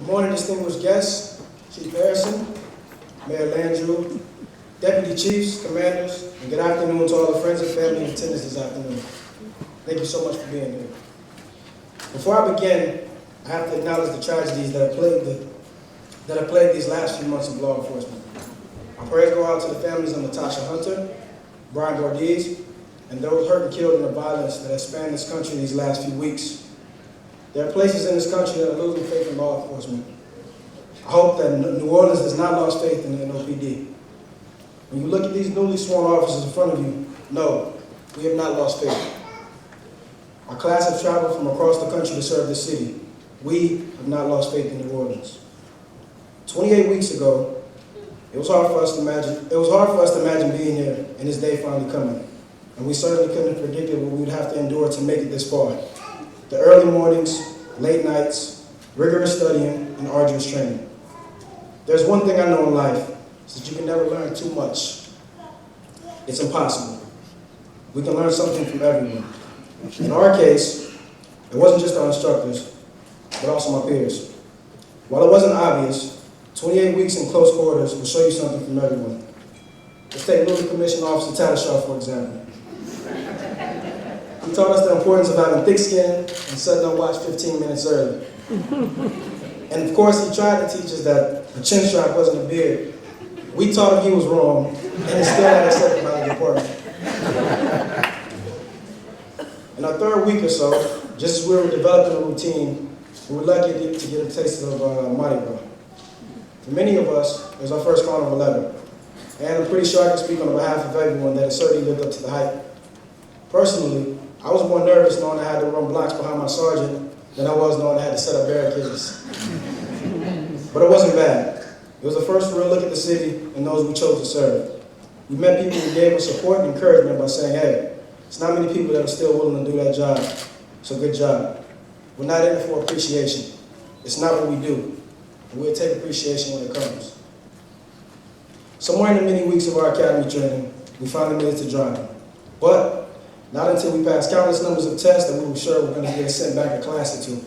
Good morning, distinguished guests, Chief Harrison, Mayor Landrew, Deputy Chiefs, Commanders, and good afternoon to all the friends and family in attendance this afternoon. Thank you so much for being here. Before I begin, I have to acknowledge the tragedies that have plagued these last few months of law enforcement. Our prayers go out to the families of Natasha Hunter, Brian Bordeaux, and those hurt and killed in the violence that has spanned this country these last few weeks. There are places in this country that are losing faith in law enforcement. I hope that New Orleans has not lost faith in the NOPD. When you look at these newly sworn officers in front of you, no, we have not lost faith. Our class have traveled from across the country to serve this city. We have not lost faith in New Orleans. 28 weeks ago, it was hard for us to imagine being here and this day finally coming. And we certainly couldn't have predicted what we would have to endure to make it this far. The early mornings, late nights, rigorous studying, and arduous training. There's one thing I know in life, is that you can never learn too much. It's impossible. We can learn something from everyone. In our case, it wasn't just our instructors, but also my peers. While it wasn't obvious, 28 weeks in close quarters will show you something from everyone. Let's take newly commissioned Officer Tattershaw, for example. He taught us the importance of having thick skin and setting our watch 15 minutes early. And of course, he tried to teach us that a chin strap wasn't a beard. We taught him he was wrong, and it's still not accepted by the department. In our third week or so, just as we were developing a routine, we were lucky to get a taste of Mardi Gras. For many of us, it was our first carnival ever. And I'm pretty sure I can speak on behalf of everyone that it certainly lived up to the hype. Personally, I was more nervous knowing I had to run blocks behind my sergeant than I was knowing I had to set up barricades. But it wasn't bad. It was the first real look at the city and those we chose to serve. We met people who gave us support and encouragement by saying, hey, it's not many people that are still willing to do that job, so good job. We're not in it for appreciation. It's not what we do, and we'll take appreciation when it comes. Somewhere in the many weeks of our academy training, we finally made it to driving. But not until we passed countless numbers of tests that we were sure we were going to get sent back a class or two.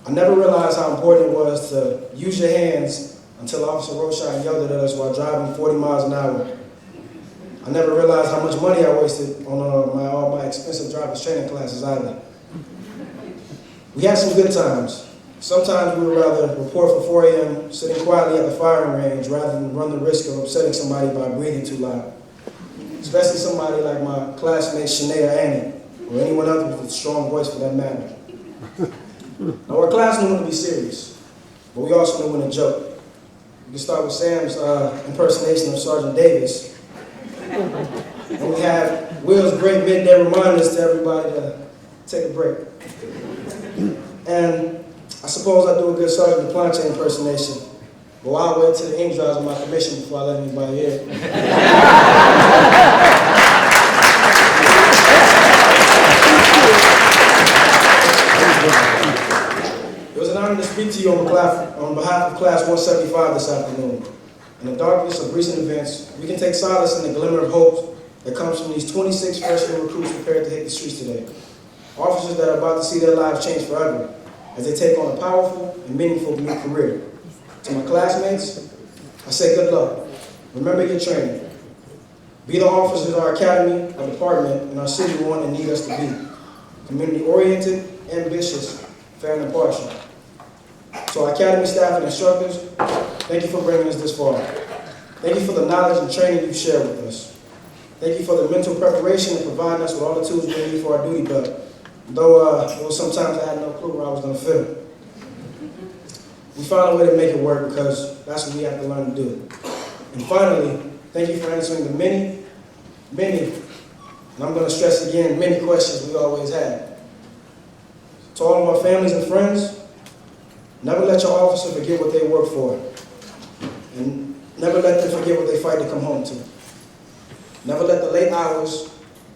I never realized how important it was to use your hands until Officer Roshine yelled at us while driving 40 miles an hour. I never realized how much money I wasted on all my expensive driver's training classes either. We had some good times. Sometimes we would rather report for 4 a.m. sitting quietly at the firing range rather than run the risk of upsetting somebody by breathing too loud. Especially somebody like my classmates Shanae or Annie, or anyone else with a strong voice for that matter. Now our class knew when to be serious, but we also knew when to joke. We can start with Sam's impersonation of Sergeant Davis. And we have Will's great midday reminders to everybody to take a break. And I suppose I do a good Sergeant DePlanche impersonation, but I'll wait till the ink dries on my commission before I let anybody hear it. It was an honor to speak to you on behalf of Class 175 this afternoon. In the darkness of recent events, we can take solace in the glimmer of hope that comes from these 26 freshman recruits prepared to hit the streets today. Officers that are about to see their lives change forever as they take on a powerful and meaningful new career. To my classmates, I say good luck. Remember your training. Be the officers our academy, our department, and our city want and need us to be. Community-oriented, ambitious, fair and impartial. To our academy staff and instructors, thank you for bringing us this far. Thank you for the knowledge and training you've shared with us. Thank you for the mental preparation and providing us with all the tools we need for our duty belt, though there was sometimes I had no clue where I was going to fit it. We found a way to make it work because that's what we have to learn to do. And finally, thank you for answering the many, and I'm going to stress again, many questions we always had. To all of our families and friends, never let your officer forget what they work for. And never let them forget what they fight to come home to. Never let the late hours,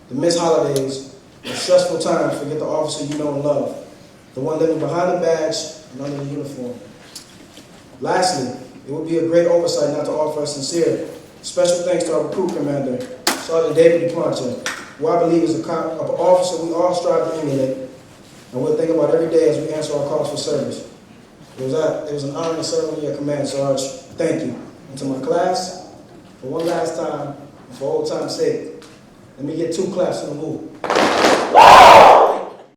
the missed holidays, the stressful times forget the officer you know and love, the one living behind the badge and under the uniform. Lastly, it would be a great oversight not to offer a sincere special thanks to our recruit commander, Sergeant David DePlanche, who I believe is an officer we all strive to emulate, and we'll think about every day as we answer our calls for service. It was an honor to serve under your command, Sarge. Thank you. And to my class, for one last time, and for old time's sake, let me get 2 claps in the woo.